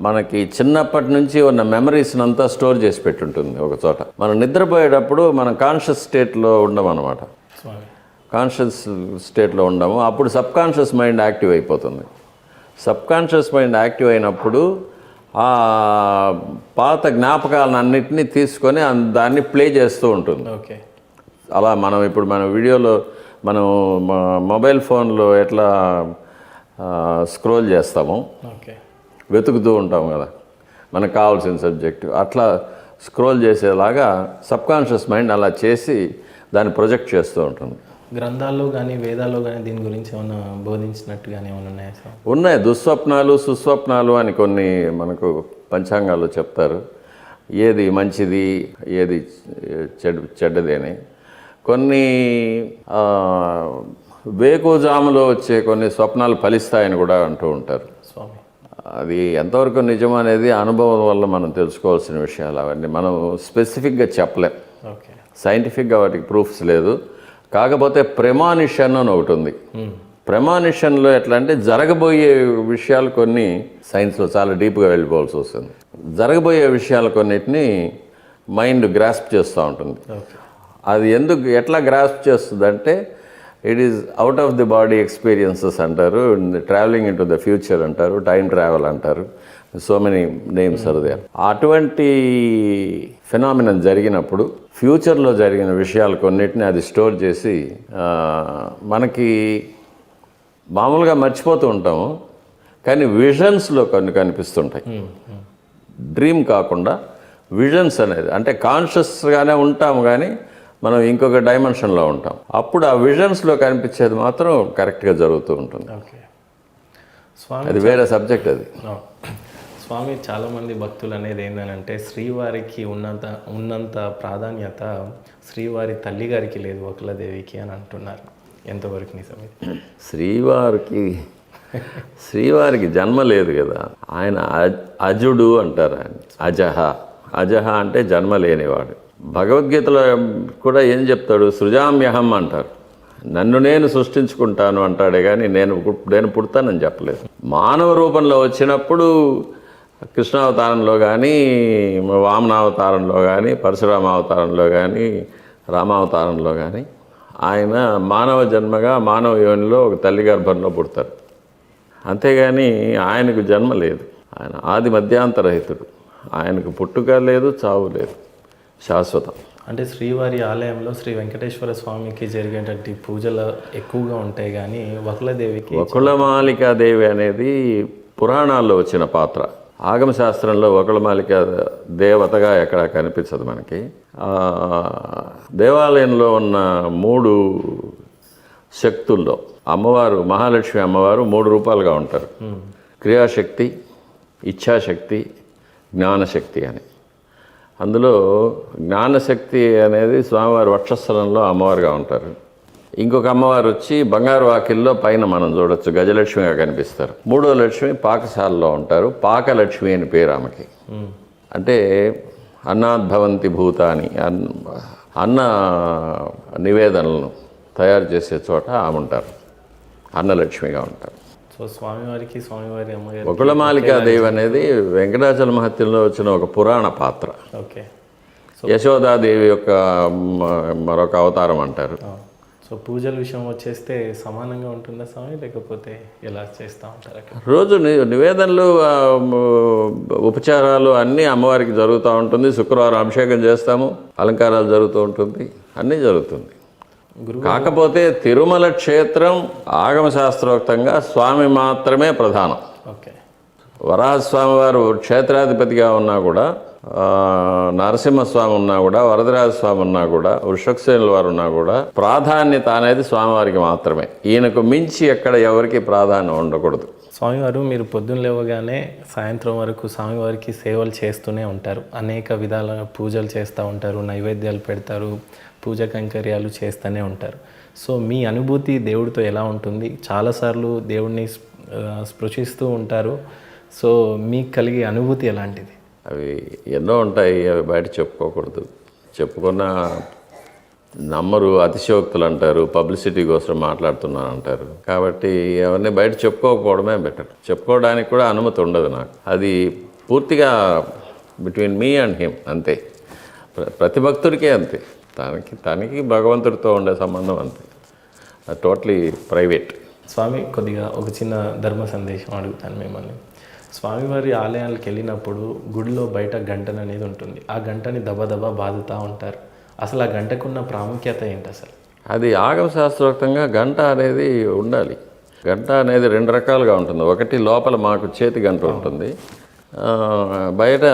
మనకి చిన్నప్పటి నుంచి ఉన్న మెమరీస్ని అంతా స్టోర్ చేసి పెట్టుంటుంది ఒక చోట. మనం నిద్రపోయేటప్పుడు మనం కాన్షియస్ స్టేట్లో ఉండమన్నమాట. స్వామి కాన్షియస్ స్టేట్లో ఉండము, అప్పుడు సబ్కాన్షియస్ మైండ్ యాక్టివ్ అయిపోతుంది. సబ్కాన్షియస్ మైండ్ యాక్టివ్ అయినప్పుడు ఆ పాత జ్ఞాపకాలను అన్నిటినీ తీసుకొని దాన్ని ప్లే చేస్తూ ఉంటుంది. ఓకే. అలా మనం ఇప్పుడు మన వీడియోలో మనం మొబైల్ ఫోన్లో ఎట్లా స్క్రోల్ చేస్తాము, ఓకే, వెతుకుతూ ఉంటాం కదా మనకు కావాల్సిన సబ్జెక్టు, అట్లా స్క్రోల్ చేసేలాగా సబ్కాన్షియస్ మైండ్ అలా చేసి దాన్ని ప్రొజెక్ట్ చేస్తూ ఉంటుంది. గ్రంథాల్లో కానీ వేదాల్లో కానీ దీని గురించి ఏమైనా బోధించినట్టుగానే ఏమైనా ఉన్నాయా సార్? ఉన్నాయి. దుస్వప్నాలు సుస్వప్నాలు అని కొన్ని మనకు పంచాంగాల్లో చెప్తారు. ఏది మంచిది ఏది చెడ్డది అని. కొన్ని వేకుజాములో వచ్చే కొన్ని స్వప్నాలు ఫలిస్తాయని కూడా అంటూ ఉంటారు స్వామి. అది ఎంతవరకు నిజం అనేది అనుభవం వల్ల మనం తెలుసుకోవాల్సిన విషయాలు. అవన్నీ మనం స్పెసిఫిక్గా చెప్పలేం. ఓకే. సైంటిఫిక్గా వాటికి ప్రూఫ్స్ లేదు. కాకపోతే ప్రెమానిషన్ అని ఒకటి ఉంది. ప్రెమానిషన్లో ఎట్లా అంటే జరగబోయే విషయాలు కొన్ని, సైన్స్లో చాలా డీప్గా వెళ్ళిపోవాల్సి వస్తుంది, జరగబోయే విషయాలు కొన్నిటిని మైండ్ గ్రాస్ప్ చేస్తూ ఉంటుంది. అది ఎట్లా గ్రాస్ప్ చేస్తుంది అంటే it is out of the body experiences అంటారు, travelling into the future అంటారు, టైం ట్రావెల్ అంటారు, so many names are there. అటువంటి ఫెనామినన్ జరిగినప్పుడు ఫ్యూచర్లో జరిగిన విషయాలు కొన్నిటిని అది స్టోర్ చేసి మనకి మామూలుగా మర్చిపోతూ ఉంటాము, కానీ విజన్స్లో కొన్ని కనిపిస్తుంటాయి. డ్రీమ్ కాకుండా విజన్స్ అనేది, అంటే కాన్షియస్గానే ఉంటాము కానీ మనం ఇంకొక డైమెన్షన్లో ఉంటాం. అప్పుడు ఆ విజన్స్లో కనిపించేది మాత్రం కరెక్ట్గా జరుగుతూ ఉంటుంది. ఓకే స్వామి, అది వేరే సబ్జెక్ట్. అది స్వామి, చాలామంది భక్తులు అనేది ఏంటంటే శ్రీవారికి ఉన్నంత ప్రాధాన్యత శ్రీవారి తల్లిగారికి లేదు, వకులదేవికి అని అంటున్నారు. ఎంతవరకు నిజమే? శ్రీవారికి జన్మ లేదు కదా. ఆయన అజుడు అంటారు. ఆయన అజహ అంటే జన్మ లేనివాడు. భగవద్గీతలో కూడా ఏం చెప్తాడు? సృజామ్యహం అంటారు. నన్ను నేను సృష్టించుకుంటాను అంటాడే కానీ నేను పుడతానని చెప్పలేదు. మానవ రూపంలో వచ్చినప్పుడు కృష్ణావతారంలో కానీ, వామనావతారంలో కానీ, పరశురామావతారంలో కానీ, రామావతారంలో కానీ ఆయన మానవ జన్మగా మానవ యోనిలో ఒక తల్లి గర్భంలో పుడతారు. అంతేగాని ఆయనకు జన్మ లేదు. ఆయన ఆది మధ్యాంతరహితుడు. ఆయనకు పుట్టుక లేదు, చావు లేదు, శాశ్వతం. అంటే శ్రీవారి ఆలయంలో శ్రీ వెంకటేశ్వర స్వామికి జరిగేటువంటి పూజలు ఎక్కువగా ఉంటాయి కానీ వకులదేవికి, వకుళమాలికాదేవి అనేది పురాణాల్లో వచ్చిన పాత్ర. ఆగమశాస్త్రంలో వకుళమాలిక దేవతగా ఎక్కడా కనిపించదు మనకి. దేవాలయంలో ఉన్న 3 శక్తుల్లో అమ్మవారు, మహాలక్ష్మి అమ్మవారు 3 రూపాలుగా ఉంటారు. క్రియాశక్తి, ఇచ్ఛాశక్తి, జ్ఞానశక్తి అని. అందులో జ్ఞానశక్తి అనేది స్వామివారి వక్షస్థలంలో అమ్మవారుగా ఉంటారు. ఇంకొక అమ్మవారు వచ్చి బంగారు వాకిల్లో పైన మనం చూడొచ్చు, గజలక్ష్మిగా కనిపిస్తారు. 3వ లక్ష్మి పాకశాలలో ఉంటారు. పాకలక్ష్మి అని పేరు ఆమెకి. అంటే అన్నాద్భవంతి భూతాని, అన్న నివేదనలను తయారు చేసే చోట ఆమె ఉంటారు. అన్నలక్ష్మిగా ఉంటారు. సో స్వామివారికి స్వామివారి అమ్మగారు వకుళమాలికాదేవి అనేది వెంకటాచల మహత్యంలో వచ్చిన ఒక పురాణ పాత్ర. ఓకే. యశోదాదేవి యొక్క మరొక అవతారం అంటారు. సో పూజల విషయం వచ్చేస్తే సమానంగా ఉంటుందా స్వామి, లేకపోతే ఎలా చేస్తూ ఉంటారు అక్కడ? రోజు నివేదనలు, ఉపచారాలు అన్నీ అమ్మవారికి జరుగుతూ ఉంటుంది. శుక్రవారం అభిషేకం చేస్తాము, అలంకారాలు జరుగుతూ ఉంటుంది, అన్నీ జరుగుతుంది. కాకపోతే తిరుమల క్షేత్రం ఆగమ శాస్త్రోక్తంగా స్వామి మాత్రమే ప్రధానం. ఓకే. వరాహస్వామి వారు క్షేత్రాధిపతిగా ఉన్నా కూడా, నరసింహస్వామి ఉన్నా కూడా, వరదరాజస్వామి ఉన్నా కూడా, వృషభసేనుల వారు ఉన్నా కూడా ప్రాధాన్యత అనేది స్వామివారికి మాత్రమే. ఈయనకు మించి ఎక్కడ ఎవరికి ప్రాధాన్యం ఉండకూడదు. స్వామివారు మీరు పొద్దున్న లేవగానే సాయంత్రం వరకు స్వామివారికి సేవలు చేస్తూనే ఉంటారు. అనేక విధాల పూజలు చేస్తూ ఉంటారు, నైవేద్యాలు పెడతారు, పూజ కైంకర్యాలు చేస్తూనే ఉంటారు. సో మీ అనుభూతి దేవుడితో ఎలా ఉంటుంది? చాలాసార్లు దేవుడిని స్పృశిస్తూ ఉంటారు. సో మీకు కలిగే అనుభూతి ఎలాంటిది? అవి ఎన్నో ఉంటాయి, అవి బయట చెప్పుకోకూడదు. చెప్పుకున్న నమ్మరు, అతిశయోక్తులు అంటారు, పబ్లిసిటీ కోసం మాట్లాడుతున్నాను అంటారు. కాబట్టి అవన్నీ బయట చెప్పుకోకపోవడమే బెటర్. చెప్పుకోవడానికి కూడా అనుమతి ఉండదు నాకు. అది పూర్తిగా బిట్వీన్ మీ అండ్ హిమ్ అంతే. ప్రతి భక్తుడికే అంతే. తనకి భగవంతుడితో ఉండే సంబంధం అంతే. అది టోటలీ ప్రైవేట్. స్వామి, కొద్దిగా ఒక చిన్న ధర్మ సందేశం అడుగుతాను మిమ్మల్ని. స్వామివారి ఆలయాలకు వెళ్ళినప్పుడు గుడిలో బయట గంటన అనేది ఉంటుంది. ఆ గంటని దబదబా బాదుతూ ఉంటారు. అసలు ఆ గంటకున్న ప్రాముఖ్యత ఏంటి అసలు? అది ఆగమ శాస్త్రోక్తంగా గంట అనేది ఉండాలి. గంట అనేది రెండు రకాలుగా ఉంటుంది. ఒకటి లోపల మాకు చేతి గంట ఉంటుంది, బయట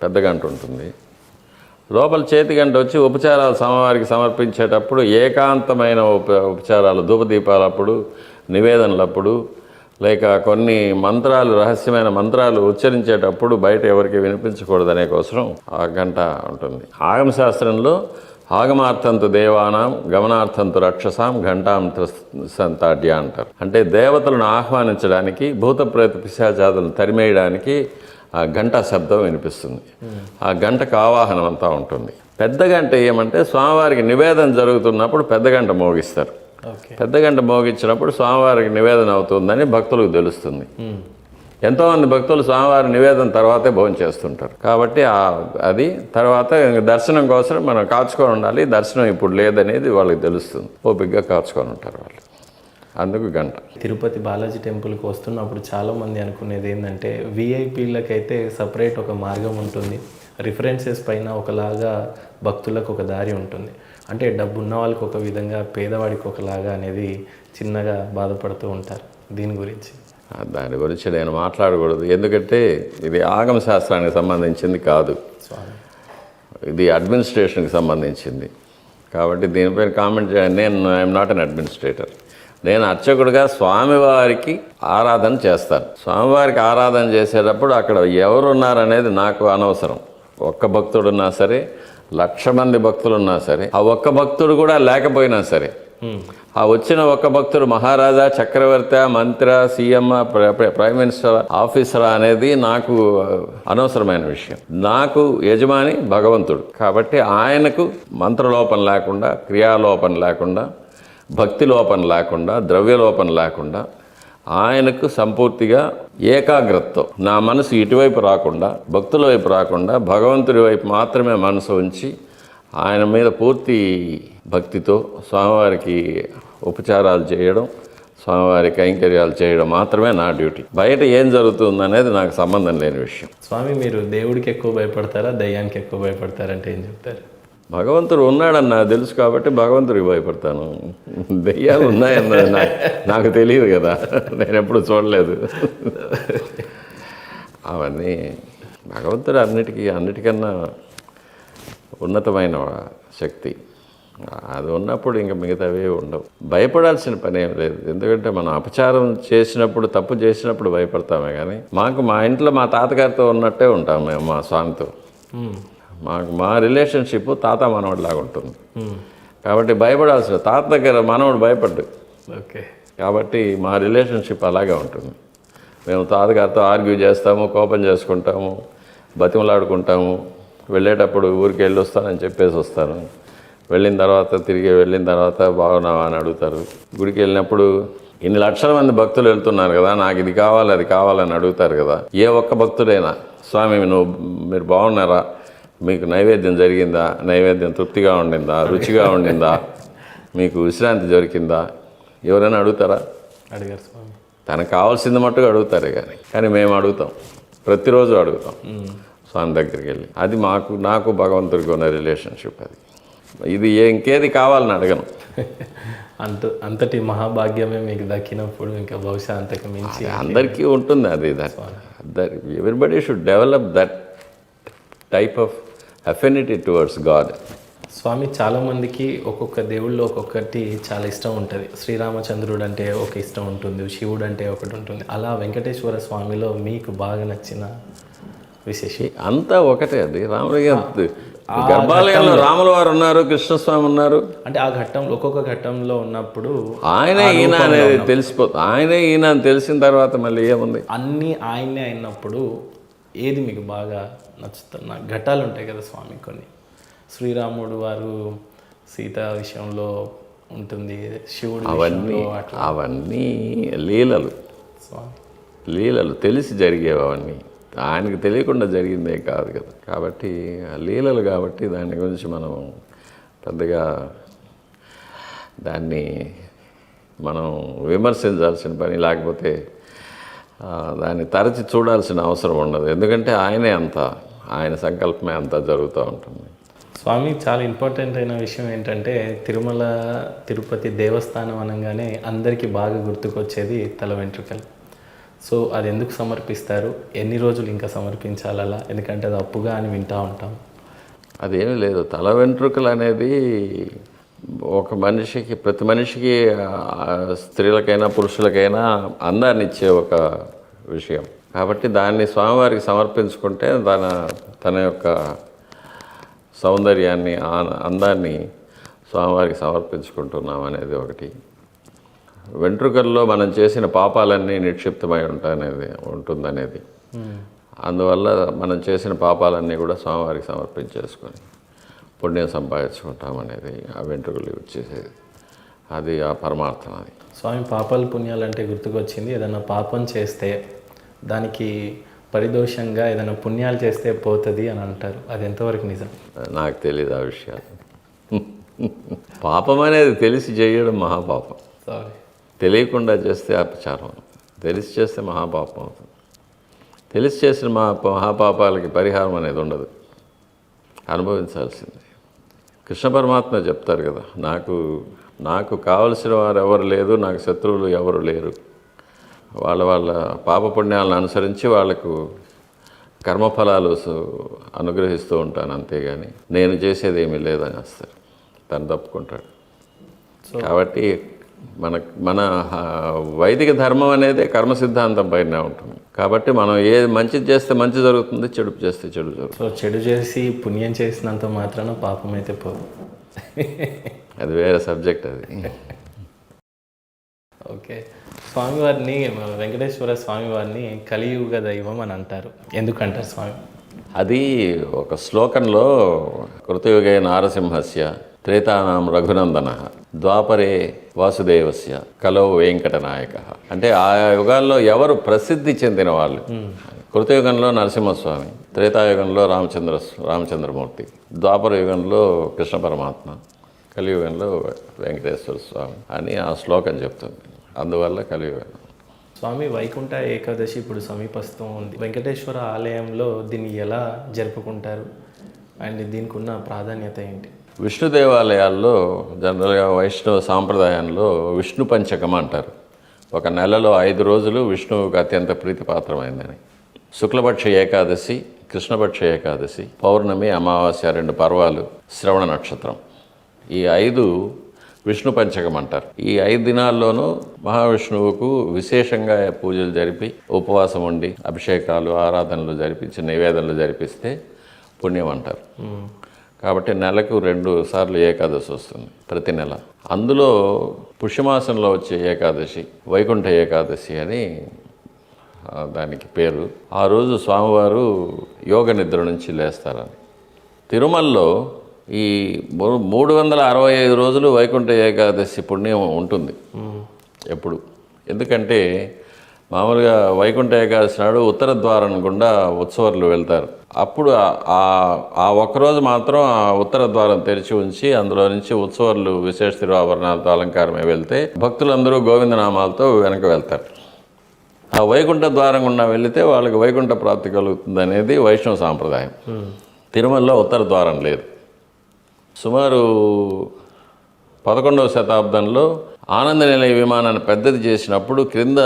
పెద్ద గంట ఉంటుంది. లోపల చేతి గంట వచ్చి ఉపచారాలు స్వామివారికి సమర్పించేటప్పుడు ఏకాంతమైన ఉపచారాలు, ధూపదీపాలప్పుడు, నివేదనలప్పుడు, లేక కొన్ని మంత్రాలు, రహస్యమైన మంత్రాలు ఉచ్చరించేటప్పుడు బయట ఎవరికి వినిపించకూడదనే కోసం ఆ గంట ఉంటుంది. ఆగమ శాస్త్రంలో ఆగమార్థంతు దేవానాం గమనార్థంతు రక్షసాం ఘంటాం సంతాడ్య అంటారు. అంటే దేవతలను ఆహ్వానించడానికి, భూత ప్రేత పిశాచాదులను తరిమేయడానికి ఆ గంట శబ్దం వినిపిస్తుంది. ఆ గంటకు ఆవాహనం అంతా ఉంటుంది. పెద్ద గంట ఏమంటే స్వామివారికి నివేదన జరుగుతున్నప్పుడు పెద్ద గంట మోగిస్తారు. పెద్ద గంట మోగించినప్పుడు స్వామివారికి నివేదన అవుతుందని భక్తులకు తెలుస్తుంది. ఎంతోమంది భక్తులు స్వామివారి నివేదన తర్వాతే భోజనం చేస్తుంటారు. కాబట్టి అది తర్వాత దర్శనం కోసం మనం కాచుకొని ఉండాలి. దర్శనం ఇప్పుడు లేదనేది వాళ్ళకి తెలుస్తుంది. ఓపికగా కాచుకొని ఉంటారు వాళ్ళు. అందుకు గంట. తిరుపతి బాలాజీ టెంపుల్కి వస్తున్నప్పుడు చాలామంది అనుకునేది ఏంటంటే విఐపీలకైతే సపరేట్ ఒక మార్గం ఉంటుంది, రిఫరెన్సెస్ పైన ఒకలాగా భక్తులకు ఒక దారి ఉంటుంది. అంటే డబ్బు ఉన్న వాళ్ళకి ఒక విధంగా, పేదవాడికి ఒకలాగా అనేది చిన్నగా బాధపడుతూ ఉంటారు. దీని గురించి నేను మాట్లాడకూడదు. ఎందుకంటే ఇది ఆగమ శాస్త్రానికి సంబంధించింది కాదు, ఇది అడ్మినిస్ట్రేషన్కి సంబంధించింది. కాబట్టి దీనిపైన కామెంట్ చేయాలి. I'm not an administrator. నేను అర్చకుడిగా స్వామివారికి ఆరాధన చేస్తాను. స్వామివారికి ఆరాధన చేసేటప్పుడు అక్కడ ఎవరున్నారనేది నాకు అనవసరం. ఒక్క భక్తుడున్నా సరే, 1,00,000 మంది భక్తులున్నా సరే, ఆ ఒక్క భక్తుడు కూడా లేకపోయినా సరే, ఆ వచ్చిన ఒక్క భక్తుడు మహారాజా, చక్రవర్తి, మంత్రి, సీఎం, ప్రైమ్ మినిస్టర్, ఆఫీసర్ అనేది నాకు అనవసరమైన విషయం. నాకు యజమాని భగవంతుడు. కాబట్టి ఆయనకు మంత్రలోపం లేకుండా, క్రియాలోపం లేకుండా, భక్తి లోపం లేకుండా, ద్రవ్యలోపం లేకుండా, ఆయనకు సంపూర్తిగా ఏకాగ్రతతో నా మనసు ఇటువైపు రాకుండా, భక్తుల వైపు రాకుండా, భగవంతుడి వైపు మాత్రమే మనసు ఉంచి ఆయన మీద పూర్తి భక్తితో స్వామివారికి ఉపచారాలు చేయడం, స్వామివారి కైంకర్యాలు చేయడం మాత్రమే నా డ్యూటీ. బయట ఏం జరుగుతుందనేది నాకు సంబంధం లేని విషయం. స్వామి, మీరు దేవుడికి ఎక్కువ భయపడతారా, దయ్యానికి ఎక్కువ భయపడతారంటే ఏం చెప్తారు? భగవంతుడు ఉన్నాడని నాకు తెలుసు కాబట్టి భగవంతుడికి భయపడతాను. దెయ్యాలు ఉన్నాయన్నది నాకు తెలియదు కదా, నేను ఎప్పుడు చూడలేదు. అవన్నీ భగవంతుడు అన్నిటికన్నా ఉన్నతమైన శక్తి. అది ఉన్నప్పుడు ఇంకా మిగతావే ఉండవు. భయపడాల్సిన పని ఏం లేదు. ఎందుకంటే మనం అపచారం చేసినప్పుడు, తప్పు చేసినప్పుడు భయపడతామే కానీ మా ఇంట్లో మా తాతగారితో ఉన్నట్టే ఉంటాం మేము మా స్వామితో. మా రిలేషన్షిప్ తాత మనవడిలాగా ఉంటుంది. కాబట్టి భయపడాల్సిన, తాత దగ్గర మనవడు భయపడ్డు. ఓకే. కాబట్టి మా రిలేషన్షిప్ అలాగే ఉంటుంది. మేము తాతగారితో ఆర్గ్యూ చేస్తాము, కోపం చేసుకుంటాము, బతిమలాడుకుంటాము. వెళ్ళేటప్పుడు ఊరికి వెళ్ళి వస్తానని చెప్పేసి వస్తాను. వెళ్ళిన తర్వాత బాగున్నావా అని అడుగుతారు. గుడికి వెళ్ళినప్పుడు ఇన్ని లక్షల మంది భక్తులు వెళ్తున్నారు కదా, నాకు ఇది కావాలి అది కావాలని అడుగుతారు కదా. ఏ ఒక్క భక్తుడైనా స్వామి మీరు బాగున్నారా, మీకు నైవేద్యం జరిగిందా, నైవేద్యం తృప్తిగా ఉండిందా, రుచిగా ఉండిందా, మీకు విశ్రాంతి దొరికిందా, ఎవరైనా అడుగుతారా? అడిగారు స్వామి. తనకు కావాల్సింది మట్టుగా అడుగుతారే కానీ మేము అడుగుతాం, ప్రతిరోజు అడుగుతాం స్వామి దగ్గరికి వెళ్ళి. అది నాకు భగవంతుడికి ఉన్న రిలేషన్షిప్. అది ఇది ఇంకేది కావాలని అడగను. అంతటి మహాభాగ్యమే మీకు దక్కినప్పుడు ఇంకా బహుశా అంతకు మించి అందరికీ ఉంటుంది అది. Everybody should develop that type of affinity towards god. స్వామి, చాలామందికి ఒక్కొక్క దేవుళ్ళు ఒక్కొక్కటి చాలా ఇష్టం ఉంటుంది. శ్రీరామచంద్రుడు అంటే ఒక ఇష్టం ఉంటుంది, శివుడు అంటే ఒకటి ఉంటుంది. అలా వెంకటేశ్వర స్వామిలో మీకు బాగా నచ్చిన విశేషం? అంతా ఒకటే. అది రాముడి గర్భాలయంలో రాముల వారు ఉన్నారు, కృష్ణస్వామి ఉన్నారు. అంటే ఆ ఘట్టంలో ఒక్కొక్క ఘట్టంలో ఉన్నప్పుడు ఆయనే ఈయన అనేది తెలిసిపోతుంది. ఆయనే ఈయన అని తెలిసిన తర్వాత మళ్ళీ ఏముంది? అన్నీ ఆయనే అయినప్పుడు ఏది మీకు బాగా నచ్చుతున్న ఘట్టాలు ఉంటాయి కదా స్వామి కొన్ని. శ్రీరాముడు వారు సీత విషయంలో ఉంటుంది, శివుడు అవన్నీ లీలలు. లీలలు తెలిసి జరిగేవి అవన్నీ. ఆయనకి తెలియకుండా జరిగిందే కాదు కదా. కాబట్టి లీలలు కాబట్టి దాని గురించి మనం పెద్దగా దాన్ని మనం విమర్శించాల్సిన పని, లేకపోతే దాన్ని తరచి చూడాల్సిన అవసరం ఉండదు. ఎందుకంటే ఆయనే అంతా, ఆయన సంకల్పమే అంతా జరుగుతూ ఉంటుంది. స్వామి, చాలా ఇంపార్టెంట్ అయిన విషయం ఏంటంటే తిరుమల తిరుపతి దేవస్థానం అనగానే అందరికీ బాగా గుర్తుకొచ్చేది తల వెంట్రుకలు. సో అది ఎందుకు సమర్పిస్తారు, ఎన్ని రోజులు ఇంకా సమర్పించాలి అలా? ఎందుకంటే అది అప్పుగా అని వింటూ ఉంటాం. అదేమీ లేదు. తల వెంట్రుకలు అనేది ఒక మనిషికి, ప్రతి మనిషికి, స్త్రీలకైనా పురుషులకైనా అందాన్ని ఇచ్చే ఒక విషయం. కాబట్టి దాన్ని స్వామివారికి సమర్పించుకుంటే తన యొక్క సౌందర్యాన్ని, అందాన్ని స్వామివారికి సమర్పించుకుంటున్నాం అనేది ఒకటి. వెంట్రుకల్లో మనం చేసిన పాపాలన్నీ నిక్షిప్తమై ఉంటుందనేది. అందువల్ల మనం చేసిన పాపాలన్నీ కూడా స్వామివారికి సమర్పించేసుకొని పుణ్యం సంపాదించుకుంటామనేది ఆ వెంట్రుకలు వచ్చేసేది. అది ఆ పరమార్థం. అది స్వామి, పాపాలు పుణ్యాలు అంటే గుర్తుకొచ్చింది. ఏదైనా పాపం చేస్తే దానికి పరిదోషంగా ఏదైనా పుణ్యాలు చేస్తే పోతుంది అని అంటారు. అది ఎంతవరకు నిజం? నాకు తెలియదు ఆ విషయాలు. పాపం అనేది తెలిసి చేయడం మహాపాపం. సారీ, తెలియకుండా చేస్తే అపచారం, తెలిసి చేస్తే మహాపాపం అవుతుంది. తెలిసి చేసిన మహాపాపాలకి పరిహారం అనేది ఉండదు, అనుభవించాల్సిందే. కృష్ణ పరమాత్మ చెప్తారు కదా, నాకు కావలసిన వారు ఎవరు లేదు, నాకు శత్రువులు ఎవరు లేరు. వాళ్ళ పాపపుణ్యాలను అనుసరించి వాళ్లకు కర్మఫలాలు అనుగ్రహిస్తూ ఉంటాను, అంతేగాని నేను చేసేది ఏమీ లేదని వస్తారు. తను తప్పుకుంటాడు. కాబట్టి మన వైదిక ధర్మం అనేది కర్మ సిద్ధాంతం పైన ఉంటుంది. కాబట్టి మనం ఏది మంచిది చేస్తే మంచి జరుగుతుంది, చెడు చేస్తే చెడు జరుగుతుంది. సో చెడు చేసి పుణ్యం చేసినంత మాత్రాన పాపం అయితే పోదు. అది వేరే సబ్జెక్ట్ అది. ఓకే. స్వామివారిని, వెంకటేశ్వర స్వామివారిని కలియుగ దైవం అని అంటారు. ఎందుకంటారు స్వామి? అది ఒక శ్లోకంలో కృతయుగే నారసింహస్య త్రేతానాం రఘునందన ద్వాపరే వాసుదేవస్య కలో వెంకటనాయక. అంటే ఆ యుగాల్లో ఎవరు ప్రసిద్ధి చెందిన వాళ్ళు. కృతయుగంలో నరసింహస్వామి, త్రేతాయుగంలో రామచంద్రమూర్తి, ద్వాపర యుగంలో కృష్ణ పరమాత్మ, కలియుగంలో వెంకటేశ్వర స్వామి అని ఆ శ్లోకం చెప్తుంది. అందువల్ల కలియుగం. స్వామి, వైకుంఠ ఏకాదశి ఇప్పుడు సమీపస్తూ ఉంది. వెంకటేశ్వర ఆలయంలో దీన్ని ఎలా జరుపుకుంటారు అండ్ దీనికి ఉన్న ప్రాధాన్యత ఏంటి? విష్ణు దేవాలయాల్లో జనరల్గా వైష్ణవ సాంప్రదాయంలో విష్ణు పంచకం అంటారు. ఒక నెలలో 5 రోజులు విష్ణువుకి అత్యంత ప్రీతిపాత్రమైందని. శుక్లపక్ష ఏకాదశి, కృష్ణపక్ష ఏకాదశి, పౌర్ణమి, అమావాస్య 2 పర్వాలు, శ్రవణ నక్షత్రం, ఈ 5 విష్ణు పంచకం అంటారు. ఈ 5 దినాల్లోనూ మహావిష్ణువుకు విశేషంగా పూజలు జరిపి, ఉపవాసం ఉండి, అభిషేకాలు, ఆరాధనలు జరిపించి, నైవేద్యాలు జరిపిస్తే పుణ్యం అంటారు. కాబట్టి నెలకు 2 సార్లు ఏకాదశి వస్తుంది ప్రతి నెల. అందులో పుష్యమాసంలో వచ్చే ఏకాదశి వైకుంఠ ఏకాదశి అని దానికి పేరు. ఆ రోజు స్వామివారు యోగ నిద్ర నుంచి లేస్తారని. తిరుమలలో ఈ 365 రోజులు వైకుంఠ ఏకాదశి పుణ్యం ఉంటుంది ఎప్పుడు. ఎందుకంటే మామూలుగా వైకుంఠ ఏకాదశి నాడు ఉత్తర ద్వారం గుండా ఉత్సవాలు వెళ్తారు. అప్పుడు ఆ ఒక్కరోజు మాత్రం ఆ ఉత్తర ద్వారం తెరిచి ఉంచి అందులో నుంచి ఉత్సవాలు విశేష తిరువాభరణాలతో అలంకారమై వెళ్తే భక్తులందరూ గోవిందనామాలతో వెనక వెళ్తారు. ఆ వైకుంఠ ద్వారం గుండా వెళితే వాళ్ళకి వైకుంఠ ప్రాప్తి కలుగుతుంది అనేది వైష్ణవ సాంప్రదాయం. తిరుమలలో ఉత్తర ద్వారం లేదు. సుమారు 11వ శతాబ్దంలో ఆనంద నిలయ విమానాన్ని పెద్దది చేసినప్పుడు క్రింద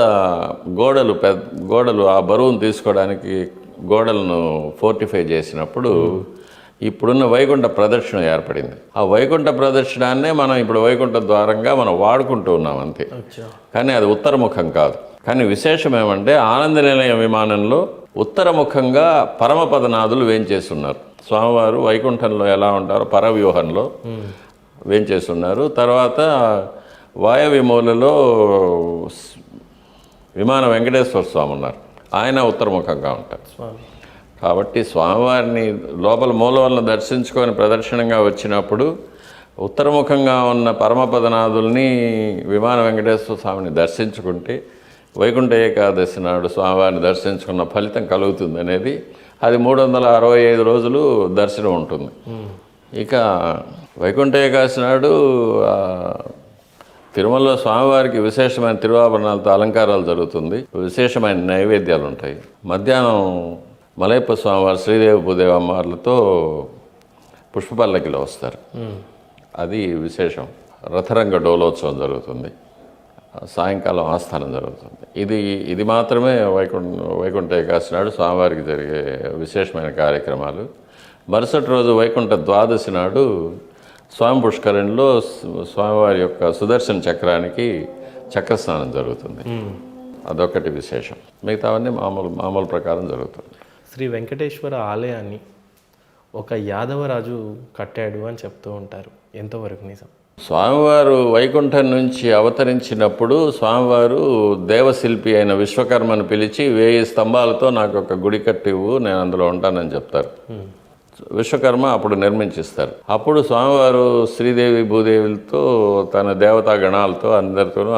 గోడలు ఆ బరువును తీసుకోవడానికి గోడలను ఫోర్టిఫై చేసినప్పుడు ఇప్పుడున్న వైకుంఠ ప్రదక్షిణ ఏర్పడింది. ఆ వైకుంఠ ప్రదక్షిణాన్నే మనం ఇప్పుడు వైకుంఠ ద్వారంగా మనం వాడుకుంటూ ఉన్నాం అంతే, కానీ అది ఉత్తరముఖం కాదు. కానీ విశేషం ఏమంటే ఆనంద నిలయ విమానంలో ఉత్తరముఖంగా పరమపదనాథులు వేంచేస్తున్నారు. స్వామివారు వైకుంఠంలో ఎలా ఉంటారో పరవ్యూహంలో వేంచేస్తున్నారు. తర్వాత వాయవ్య మూలలో విమాన వెంకటేశ్వర స్వామి ఉన్నారు, ఆయన ఉత్తరముఖంగా ఉంటారు. కాబట్టి స్వామివారిని లోపల మూలవలను దర్శించుకొని ప్రదర్శనంగా వచ్చినప్పుడు ఉత్తరముఖంగా ఉన్న పరమపదనాథుల్ని విమాన వెంకటేశ్వర స్వామిని దర్శించుకుంటే వైకుంఠ ఏకాదశి నాడు స్వామివారిని దర్శించుకున్న ఫలితం కలుగుతుంది అనేది, అది 365 రోజులు దర్శనం ఉంటుంది. ఇక వైకుంఠ ఏకాదశి నాడు తిరుమలలో స్వామివారికి విశేషమైన తిరువాభరణాలతో అలంకారాలు జరుగుతుంది, విశేషమైన నైవేద్యాలు ఉంటాయి. మధ్యాహ్నం మలయప్ప స్వామివారు శ్రీదేవి భూదేవి అమ్మవార్లతో పుష్పపల్లకిలో వస్తారు, అది విశేషం. రథరంగ డోలోత్సవం జరుగుతుంది, సాయంకాలం ఆస్థానం జరుగుతుంది. ఇది మాత్రమే వైకుంఠ ఏకాదశి నాడు స్వామివారికి జరిగే విశేషమైన కార్యక్రమాలు. మరుసటి రోజు వైకుంఠ ద్వాదశి నాడు స్వామి పుష్కరిణిలో స్వామివారి యొక్క సుదర్శన చక్రానికి చక్రస్నానం జరుగుతుంది, అదొకటి విశేషం. మిగతావన్నీ మామూలు ప్రకారం జరుగుతుంది. శ్రీ వెంకటేశ్వర ఆలయాన్ని ఒక యాదవరాజు కట్టాడు అని చెప్తూ ఉంటారు, ఎంతవరకు నిజం? స్వామివారు వైకుంఠం నుంచి అవతరించినప్పుడు స్వామివారు దేవశిల్పి అయిన విశ్వకర్మను పిలిచి 1000 స్తంభాలతో నాకు ఒక గుడి కట్టివు, నేను అందులో ఉంటానని చెప్తారు. విశ్వకర్మ అప్పుడు నిర్మించిస్తారు. అప్పుడు స్వామివారు శ్రీదేవి భూదేవులతో తన దేవతా గణాలతో అందరితోనూ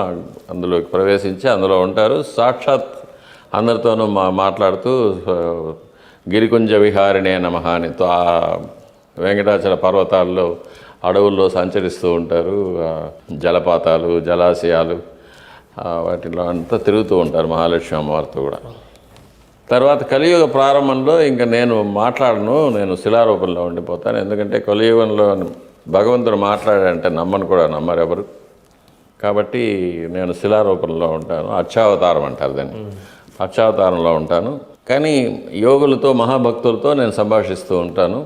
అందులోకి ప్రవేశించి అందులో ఉంటారు. సాక్షాత్ అందరితోనూ మాట్లాడుతూ గిరికుంజ విహారిణే నమః అని ఆ వెంకటాచల పర్వతాల్లో అడవుల్లో సంచరిస్తూ ఉంటారు. జలపాతాలు, జలాశయాలు వాటిలో అంతా తిరుగుతూ ఉంటారు మహాలక్ష్మి అమ్మవారితో కూడా. తర్వాత కలియుగ ప్రారంభంలో ఇంకా నేను మాట్లాడను, నేను శిలారూపంలో ఉండిపోతాను. ఎందుకంటే కలియుగంలో భగవంతుడు మాట్లాడాడంటే నమ్మరు ఎవరు. కాబట్టి నేను శిలారూపంలో ఉంటాను, అక్షావతారం అంటారు దాన్ని, అక్షావతారంలో ఉంటాను. కానీ యోగులతో మహాభక్తులతో నేను సంభాషిస్తూ ఉంటాను,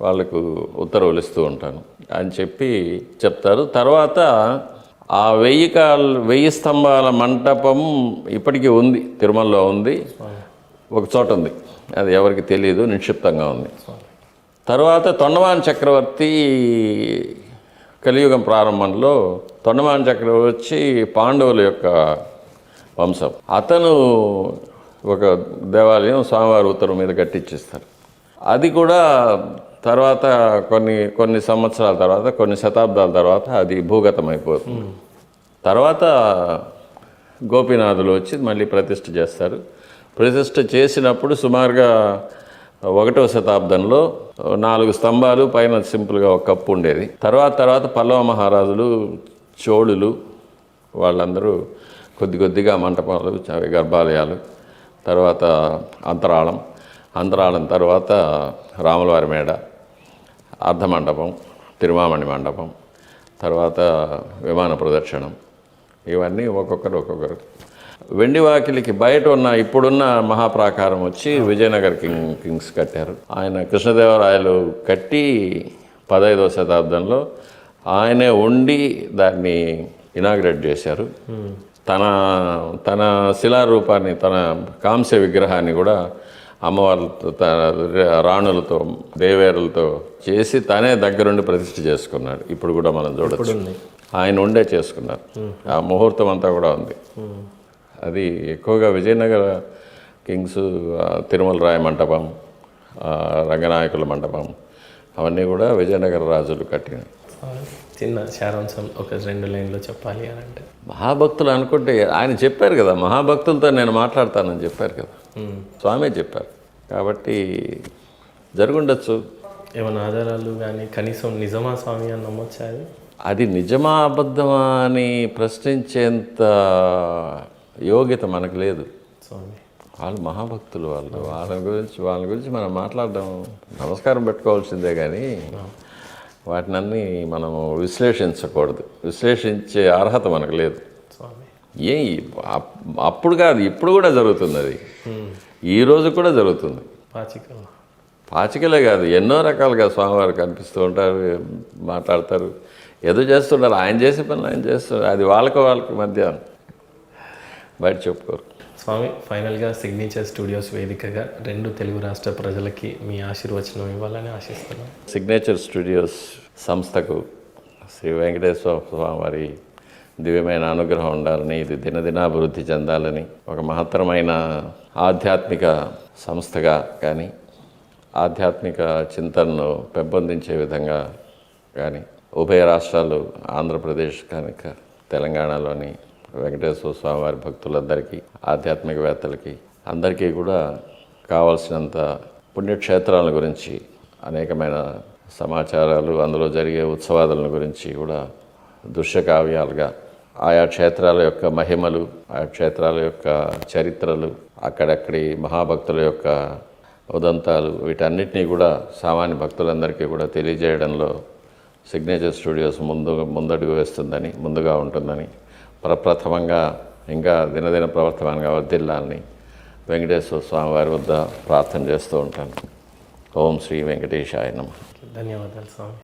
వాళ్ళకు ఉత్తర్వులు ఇస్తూ ఉంటాను అని చెప్తారు. తర్వాత ఆ 1000 స్తంభాల మంటపం ఇప్పటికీ ఉంది, తిరుమలలో ఉంది, ఒక చోట ఉంది, అది ఎవరికి తెలియదు, నిక్షిప్తంగా ఉంది. తర్వాత తొండమాన్ చక్రవర్తి కలియుగం ప్రారంభంలో తొండమాన్ చక్రవర్తి వచ్చి పాండవుల యొక్క వంశం. అతను ఒక దేవాలయం స్వామివారి ఉత్తరం మీద కట్టించిస్తారు. అది కూడా తర్వాత కొన్ని సంవత్సరాల తర్వాత, కొన్ని శతాబ్దాల తర్వాత అది భూగతం అయిపోతుంది. తర్వాత గోపీనాథులు వచ్చి మళ్ళీ ప్రతిష్ఠ చేస్తారు. ప్రతిష్ఠ చేసినప్పుడు సుమారుగా 1వ శతాబ్దంలో 4 స్తంభాలు, పైన సింపుల్గా ఒక కప్పు ఉండేది. తర్వాత పల్లవ మహారాజులు, చోళులు వాళ్ళందరూ కొద్దిగా మంటపాలు, గర్భాలయాలు, తర్వాత అంతరాళం తర్వాత రాములవారి మేడ, అర్ధమండపం, తిరుమామణి మండపం, తర్వాత విమాన ప్రదక్షిణం, ఇవన్నీ ఒక్కొక్కరు. వెండివాకిలికి బయట ఇప్పుడున్న మహాప్రాకారం వచ్చి విజయనగర్ కింగ్స్ కట్టారు. ఆయన కృష్ణదేవరాయలు కట్టి 15వ శతాబ్దంలో ఆయనే ఉండి దాన్ని ఇనాగ్రేట్ చేశారు. తన శిలారూపాన్ని, తన కాంస్య విగ్రహాన్ని కూడా అమ్మవార్లతో, రాణులతో, దేవేరులతో చేసి తనే దగ్గరుండి ప్రతిష్ఠ చేసుకున్నాడు. ఇప్పుడు కూడా మనం చూడొచ్చు, ఆయన ఉండే చేసుకున్నారు. ఆ ముహూర్తం అంతా కూడా ఉంది. అది ఎక్కువగా విజయనగర కింగ్స్, తిరుమల రాయ మంటపం, రంగనాయకుల మంటపం, అవన్నీ కూడా విజయనగర రాజులు కట్టినవి. చిన్న సారాంశం ఒక 2 లైన్లో చెప్పాలి అని అంటే, మహాభక్తులు అనుకుంటే ఆయన చెప్పారు కదా, మహాభక్తులతో నేను మాట్లాడతానని చెప్పారు కదా, స్వామి చెప్పారు. కాబట్టి జరుగుండొచ్చు. ఏమైనా ఆధారాలు కానీ కనీసం నిజమా స్వామి అని నమ్మొచ్చా? అది నిజమా అబద్ధమా అని ప్రశ్నించేంత యోగ్యత మనకు లేదు. స్వామి వాళ్ళు మహాభక్తులు, వాళ్ళ గురించి మనం మాట్లాడడం, నమస్కారం పెట్టుకోవాల్సిందే. కానీ వాటినన్నీ మనం విశ్లేషించకూడదు, విశ్లేషించే అర్హత మనకు లేదు. స్వామి ఏ అప్పుడు కాదు, ఇప్పుడు కూడా జరుగుతుంది అది, ఈ రోజు కూడా జరుగుతుంది. పాచికల్ పాచికలే కాదు, ఎన్నో రకాలుగా స్వామివారు కనిపిస్తూ ఉంటారు, మాట్లాడతారు, ఏదో చేస్తుంటారు. ఆయన చేసే పనులు ఆయన చేస్తున్నారు, అది వాళ్ళకి మధ్య బయట చెప్పుకోరు. స్వామి ఫైనల్గా సిగ్నేచర్ స్టూడియోస్ వేదికగా 2 తెలుగు రాష్ట్ర ప్రజలకి మీ ఆశీర్వచనం ఇవ్వాలని ఆశిస్తున్నాను. సిగ్నేచర్ స్టూడియోస్ సంస్థకు శ్రీ వెంకటేశ్వర స్వామివారి దివ్యమైన అనుగ్రహం ఉండాలని, ఇది దినదినాభివృద్ధి చెందాలని, ఒక మహత్తరమైన ఆధ్యాత్మిక సంస్థగా కానీ ఆధ్యాత్మిక చింతనను పెంపొందించే విధంగా కానీ ఉభయ రాష్ట్రాలు ఆంధ్రప్రదేశ్ కనుక తెలంగాణలోని వెంకటేశ్వర స్వామివారి భక్తులందరికీ, ఆధ్యాత్మికవేత్తలకి అందరికీ కూడా కావాల్సినంత పుణ్యక్షేత్రాల గురించి అనేకమైన సమాచారాలు, అందులో జరిగే ఉత్సవాదుల గురించి కూడా దృశ్యకావ్యాలుగా ఆయా క్షేత్రాల యొక్క మహిమలు, ఆయా క్షేత్రాల యొక్క చరిత్రలు, అక్కడక్కడి మహాభక్తుల యొక్క ఉదంతాలు, వీటన్నిటినీ కూడా సామాన్య భక్తులందరికీ కూడా తెలియజేయడంలో సిగ్నేచర్ స్టూడియోస్ ముందడుగు వేస్తుందని, ముందుగా ఉంటుందని, ప్రప్రథమంగా ఇంకా దినదిన ప్రవర్తమానంగా వర్ధిల్లాలని వెంకటేశ్వర స్వామివారి వద్ద ప్రార్థన చేస్తూ ఉంటాను. ఓం శ్రీ వెంకటేశాయ నమః. ధన్యవాదాలు స్వామి.